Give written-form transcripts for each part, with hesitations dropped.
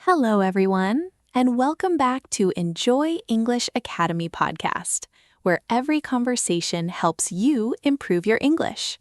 Hello, everyone, and welcome back to Enjoy English Academy podcast, where every conversation helps you improve your English.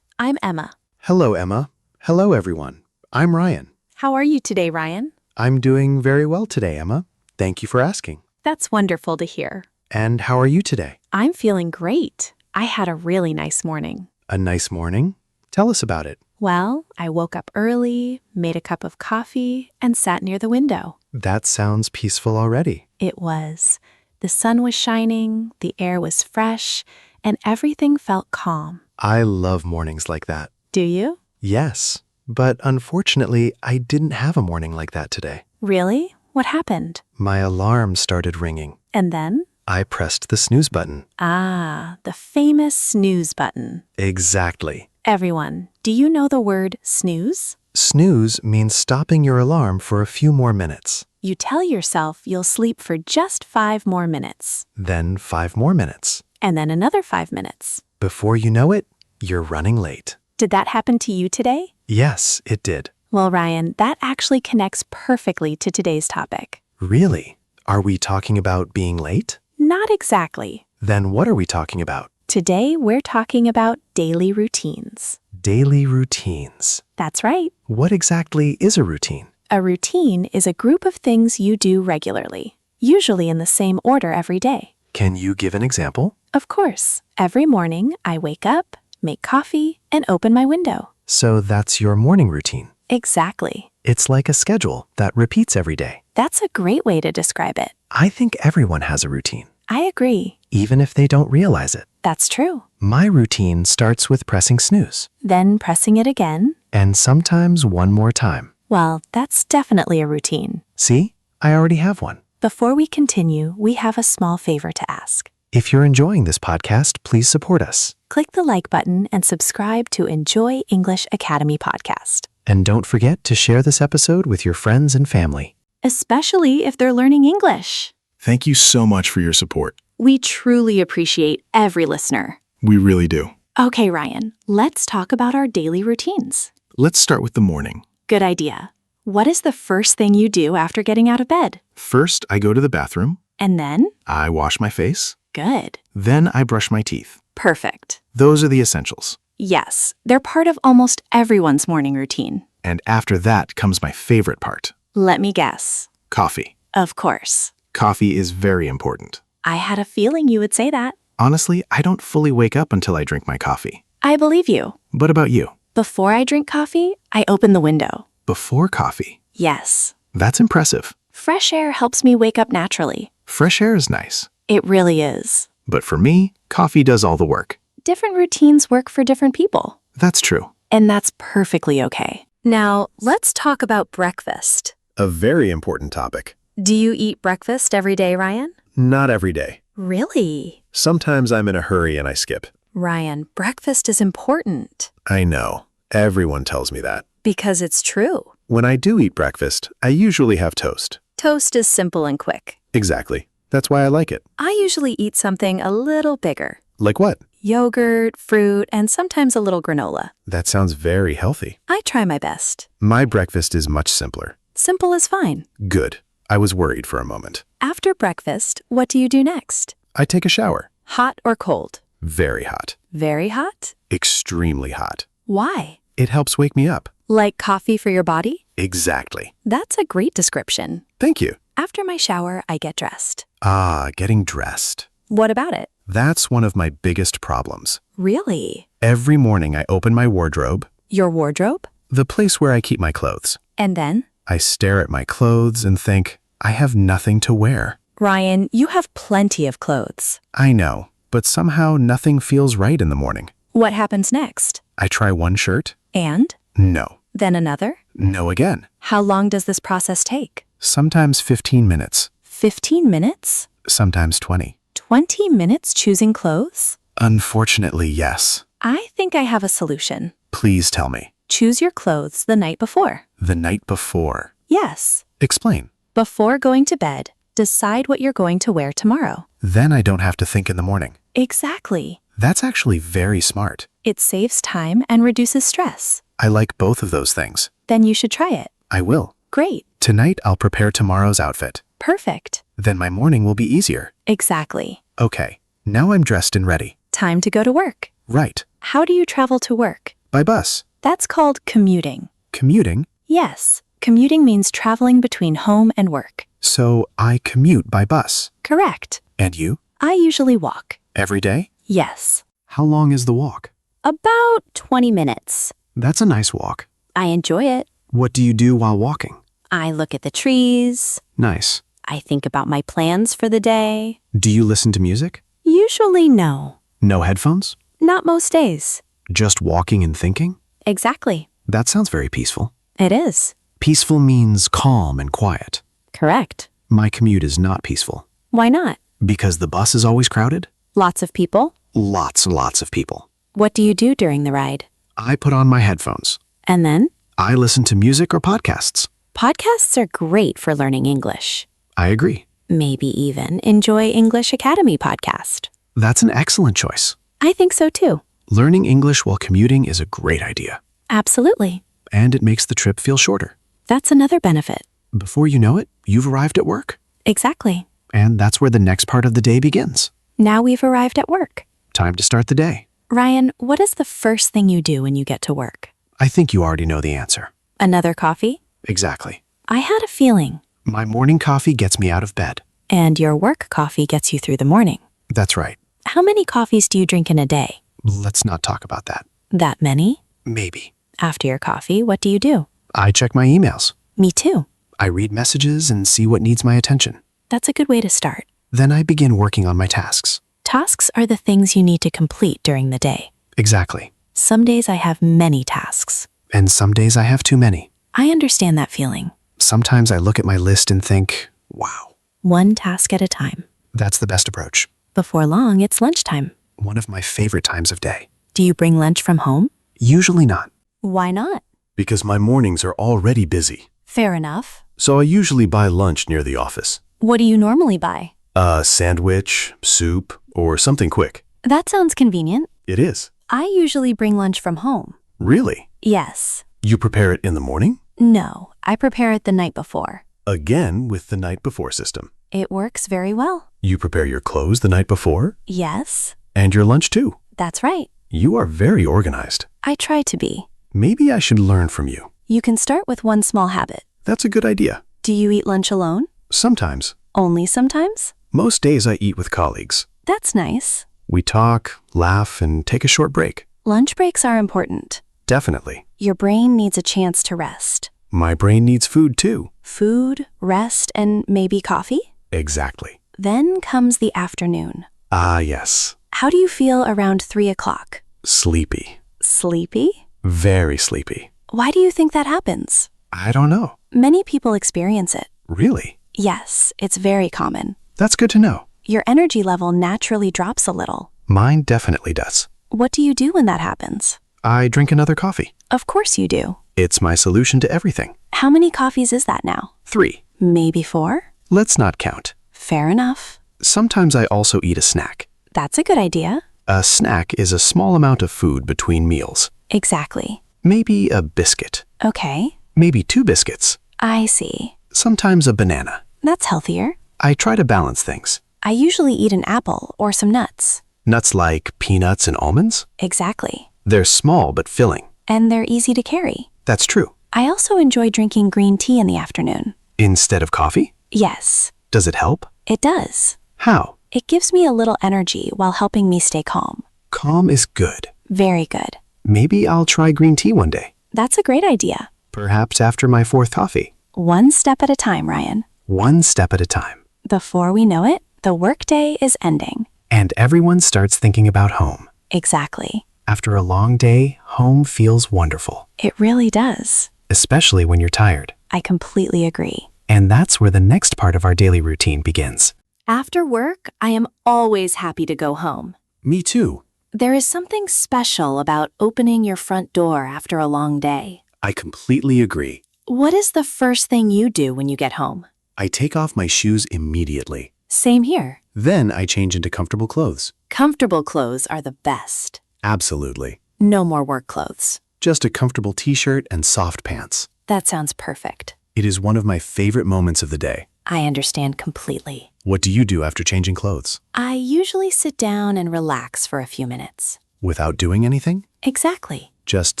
I'm Emma. Hello, Emma. Hello, everyone. I'm Ryan. How are you today, Ryan? I'm doing very well today, Emma. Thank you for asking. That's wonderful to hear. And how are you today? I'm feeling great. I had a really nice morning. A nice morning? Tell us about it. Well, I woke up early, made a cup of coffee, and sat near the window. That sounds peaceful already. It was. The sun was shining, the air was fresh, and everything felt calm. I love mornings like that. Do you? Yes, but unfortunately, I didn't have a morning like that today. Really? What happened? My alarm started ringing. And then? I pressed the snooze button. Ah, the famous snooze button. Exactly. Everyone, do you know the word snooze? Snooze means stopping your alarm for a few more minutes. You tell yourself you'll sleep for just 5 more minutes. Then 5 more minutes. And then another 5 minutes. Before you know it, you're running late. Did that happen to you today? Yes, it did. Well, Ryan, that actually connects perfectly to today's topic. Really? Are we talking about being late? Not exactly. Then what are we talking about? Today, we're talking about daily routines. Daily routines. That's right. What exactly is a routine? A routine is a group of things you do regularly, usually in the same order every day. Can you give an example? Of course. Every morning, I wake up, make coffee, and open my window. So that's your morning routine. Exactly. It's like a schedule that repeats every day. That's a great way to describe it. I think everyone has a routine, I agree. even if they don't realize it. That's true. My routine starts with pressing snooze, Then pressing it again. and sometimes one more time. Well, that's definitely a routine. See? I already have one. Before we continue, we have a small favor to ask. If you're enjoying this podcast, please support us. Click the like button and subscribe to Enjoy English Academy podcast, And don't forget to share this episode with your friends and family. especially if they're learning English. Thank you so much for your support. We truly appreciate every listener. We really do. Okay, Ryan, let's talk about our daily routines. Let's start with the morning. Good idea. What is the first thing you do after getting out of bed? First, I go to the bathroom. And then? I wash my face. Good. Then I brush my teeth. Perfect. Those are the essentials. Yes, they're part of almost everyone's morning routine. And after that comes my favorite part. Let me guess. Coffee. Of course. Coffee is very important. I had a feeling you would say that. Honestly, I don't fully wake up until I drink my coffee. I believe you. What about you? Before I drink coffee, I open the window. Before coffee? Yes. That's impressive. Fresh air helps me wake up naturally. Fresh air is nice. It really is. But for me, coffee does all the work. Different routines work for different people. That's true. And that's perfectly okay. Now, let's talk about breakfast. A very important topic. Do you eat breakfast every day, Ryan? Not every day. Really? Sometimes I'm in a hurry and I skip. Ryan, breakfast is important. I know. Everyone tells me that. Because it's true. When I do eat breakfast, I usually have toast. Toast is simple and quick. Exactly. That's why I like it. I usually eat something a little bigger. Like what? Yogurt, fruit, and sometimes a little granola. That sounds very healthy. I try my best. My breakfast is much simpler. Simple is fine. Good. I was worried for a moment. After breakfast, what do you do next? I take a shower. Hot or cold? Very hot. Very hot? Extremely hot. Why? It helps wake me up. Like coffee for your body? Exactly. That's a great description. Thank you. After my shower, I get dressed. Ah, getting dressed. What about it? That's one of my biggest problems. Really? Every morning I open my wardrobe, Your wardrobe? the place where I keep my clothes. And then? I stare at my clothes and think, I have nothing to wear. Ryan, you have plenty of clothes. I know, but somehow nothing feels right in the morning. What happens next? I try one shirt. And? No. Then another? No again. How long does this process take? Sometimes 15 minutes. 15 minutes? Sometimes 20. 20 minutes choosing clothes? Unfortunately, yes. I think I have a solution. Please tell me. Choose your clothes the night before. The night before. Yes. Explain. Before going to bed, decide what you're going to wear tomorrow. Then I don't have to think in the morning. Exactly. That's actually very smart. It saves time and reduces stress. I like both of those things. Then you should try it. I will. Great. Tonight, I'll prepare tomorrow's outfit. Perfect. Then my morning will be easier. Exactly. Okay, now I'm dressed and ready. Time to go to work. Right. How do you travel to work? By bus. That's called commuting. Commuting? Yes, commuting means traveling between home and work. So I commute by bus. Correct. And you? I usually walk. Every day? Yes. How long is the walk? About 20 minutes. That's a nice walk. I enjoy it. What do you do while walking? I look at the trees. Nice. I think about my plans for the day. Do you listen to music? Usually no. No headphones? Not most days. Just walking and thinking? Exactly. That sounds very peaceful. It is. Peaceful means calm and quiet. Correct. My commute is not peaceful. Why not? Because the bus is always crowded? Lots of people. Lots and lots of people. What do you do during the ride? I put on my headphones. And then? I listen to music or podcasts. Podcasts are great for learning English. I agree. Maybe even enjoy English Academy podcast. That's an excellent choice. I think so too. Learning English while commuting is a great idea. Absolutely. And it makes the trip feel shorter. That's another benefit. Before you know it, you've arrived at work. Exactly. And that's where the next part of the day begins. Now we've arrived at work. Time to start the day. Ryan, what is the first thing you do when you get to work? I think you already know the answer. Another coffee? Exactly. I had a feeling. My morning coffee gets me out of bed. And your work coffee gets you through the morning. That's right. How many coffees do you drink in a day? Let's not talk about that. That many? Maybe. After your coffee, what do you do? I check my emails. Me too. I read messages and see what needs my attention. That's a good way to start. Then I begin working on my tasks. Tasks are the things you need to complete during the day. Exactly. Some days I have many tasks. And some days I have too many. I understand that feeling. Sometimes I look at my list and think, wow. One task at a time. That's the best approach. Before long, it's lunchtime. One of my favorite times of day. Do you bring lunch from home? Usually not. Why not? Because my mornings are already busy. Fair enough. So I usually buy lunch near the office. What do you normally buy? A sandwich, soup, or something quick. That sounds convenient. It is. I usually bring lunch from home. Really? Yes. You prepare it in the morning? No, I prepare it the night before. Again with the night before system. It works very well. You prepare your clothes the night before? Yes. And your lunch too. That's right. You are very organized. I try to be. Maybe I should learn from you. You can start with one small habit. That's a good idea. Do you eat lunch alone? Sometimes. Only sometimes? Most days I eat with colleagues. That's nice. We talk, laugh, and take a short break. Lunch breaks are important. Definitely. Your brain needs a chance to rest. My brain needs food too. Food, rest, and maybe coffee? Exactly. Then comes the afternoon. Ah, yes. How do you feel around 3 o'clock? Sleepy. Sleepy? Very sleepy. Why do you think that happens? I don't know. Many people experience it. Really? Yes, it's very common. That's good to know. Your energy level naturally drops a little. Mine definitely does. What do you do when that happens? I drink another coffee. Of course you do. It's my solution to everything. How many coffees is that now? 3. Maybe 4? Let's not count. Fair enough. Sometimes I also eat a snack. That's a good idea. A snack is a small amount of food between meals. Exactly. Maybe a biscuit. Okay. Maybe 2 biscuits. I see. Sometimes a banana. That's healthier. I try to balance things. I usually eat an apple or some nuts. Nuts like peanuts and almonds? Exactly. They're small but filling. And they're easy to carry. That's true. I also enjoy drinking green tea in the afternoon. Instead of coffee? Yes, Does it help? it does. How? It gives me a little energy while helping me stay calm. Calm is good. Very good. Maybe I'll try green tea one day. That's a great idea. Perhaps after my 4th coffee. One step at a time, Ryan. One step at a time. Before we know it, the workday is ending. And everyone starts thinking about home. Exactly. After a long day, home feels wonderful, It really does. especially when you're tired. I completely agree. And that's where the next part of our daily routine begins. After work, I am always happy to go home. Me too. There is something special about opening your front door after a long day. I completely agree. What is the first thing you do when you get home? I take off my shoes immediately. Same here. Then I change into comfortable clothes. Comfortable clothes are the best. Absolutely. No more work clothes. Just a comfortable t-shirt and soft pants. That sounds perfect. It is one of my favorite moments of the day. I understand completely. What do you do after changing clothes? I usually sit down and relax for a few minutes. Without doing anything? Exactly. Just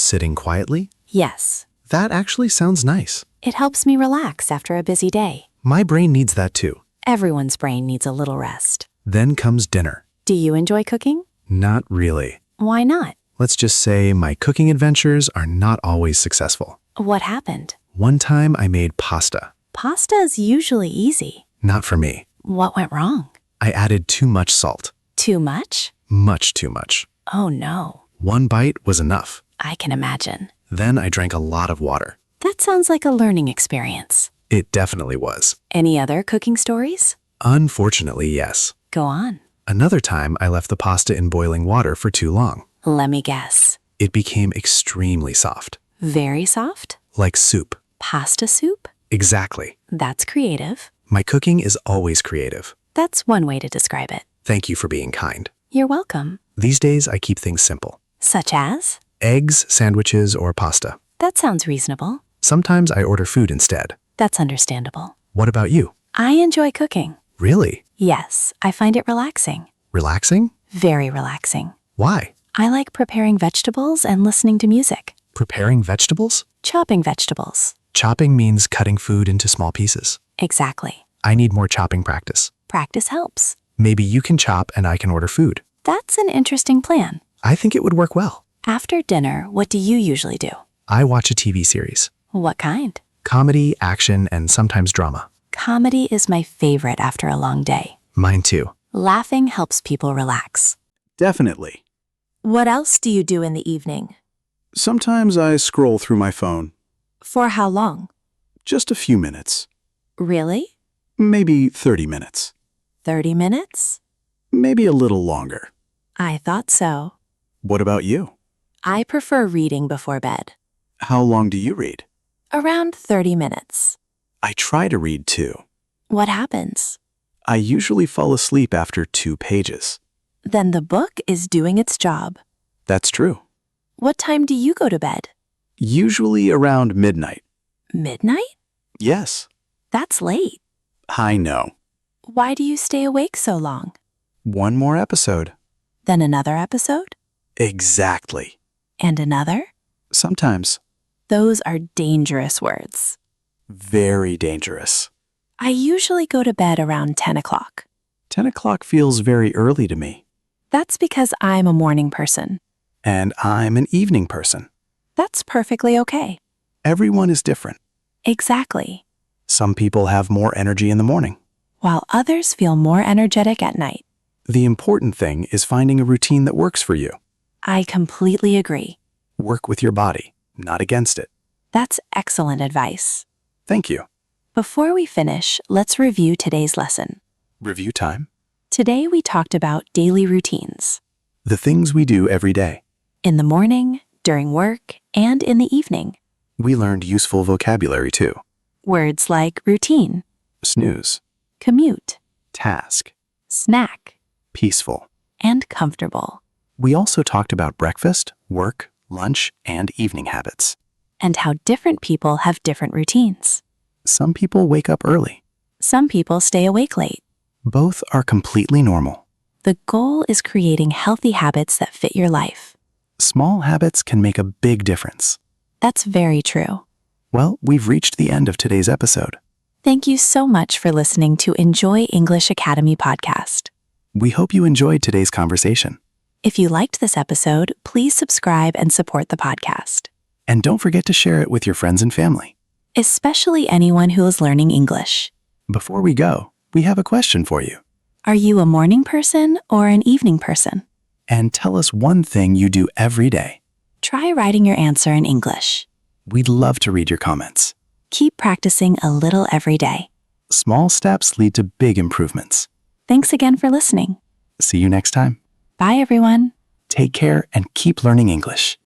sitting quietly? Yes. That actually sounds nice. It helps me relax after a busy day. My brain needs that too. Everyone's brain needs a little rest. Then comes dinner. Do you enjoy cooking? Not really. Why not? Let's just say my cooking adventures are not always successful. What happened? One time I made pasta. Pasta is usually easy. Not for me. What went wrong? I added too much salt. Too much? Much too much. Oh no. One bite was enough. I can imagine. Then I drank a lot of water. That sounds like a learning experience. It definitely was. Any other cooking stories? Unfortunately, yes. Go on. Another time I left the pasta in boiling water for too long. Let me guess. It became extremely soft. Very soft? Like soup. Pasta soup? Exactly. That's creative. My cooking is always creative. That's one way to describe it. Thank you for being kind. You're welcome. These days I keep things simple. Such as? Eggs, sandwiches, or pasta. That sounds reasonable. Sometimes I order food instead. That's understandable. What about you? I enjoy cooking. Really? Yes, I find it relaxing. Relaxing? Very relaxing. Why? I like preparing vegetables and listening to music. Preparing vegetables? Chopping vegetables. Chopping means cutting food into small pieces. Exactly. I need more chopping practice. Practice helps. Maybe you can chop and I can order food. That's an interesting plan. I think it would work well. After dinner, what do you usually do? I watch a TV series. What kind? Comedy, action, and sometimes drama. Comedy is my favorite after a long day. Mine too. Laughing helps people relax. Definitely. What else do you do in the evening? Sometimes I scroll through my phone. For how long? Just a few minutes. Really? Maybe 30 minutes. 30 minutes? Maybe a little longer. I thought so. What about you? I prefer reading before bed. How long do you read? Around 30 minutes. I try to read too. What happens? I usually fall asleep after 2 pages. Then the book is doing its job. That's true. What time do you go to bed? Usually around midnight. Midnight? Yes, That's late. I know. Why do you stay awake so long? One more episode. Then another episode? Exactly. And another? Sometimes. Those are dangerous words. Very dangerous. I usually go to bed around 10 o'clock. 10 o'clock feels very early to me. That's because I'm a morning person. And I'm an evening person. That's perfectly okay. Everyone is different. Exactly. Some people have more energy in the morning. While others feel more energetic at night. The important thing is finding a routine that works for you. I completely agree. Work with your body, not against it. That's excellent advice. Thank you. Before we finish, let's review today's lesson. Review time. Today we talked about daily routines. The things we do every day. In the morning, during work, and in the evening. We learned useful vocabulary too. Words like routine, Snooze, commute, task, snack, peaceful. and comfortable. We also talked about breakfast, work, lunch, and evening habits. And how different people have different routines. Some people wake up early. Some people stay awake late. Both are completely normal. The goal is creating healthy habits that fit your life. Small habits can make a big difference. That's very true. Well, we've reached the end of today's episode. Thank you so much for listening to Enjoy English Academy podcast. We hope you enjoyed today's conversation. If you liked this episode, please subscribe and support the podcast, And don't forget to share it with your friends and family. especially anyone who is learning English. Before we go, we have a question for you. Are you a morning person or an evening person? And tell us one thing you do every day. Try writing your answer in English. We'd love to read your comments. Keep practicing a little every day. Small steps lead to big improvements. Thanks again for listening. See you next time. Bye, everyone. Take care and keep learning English.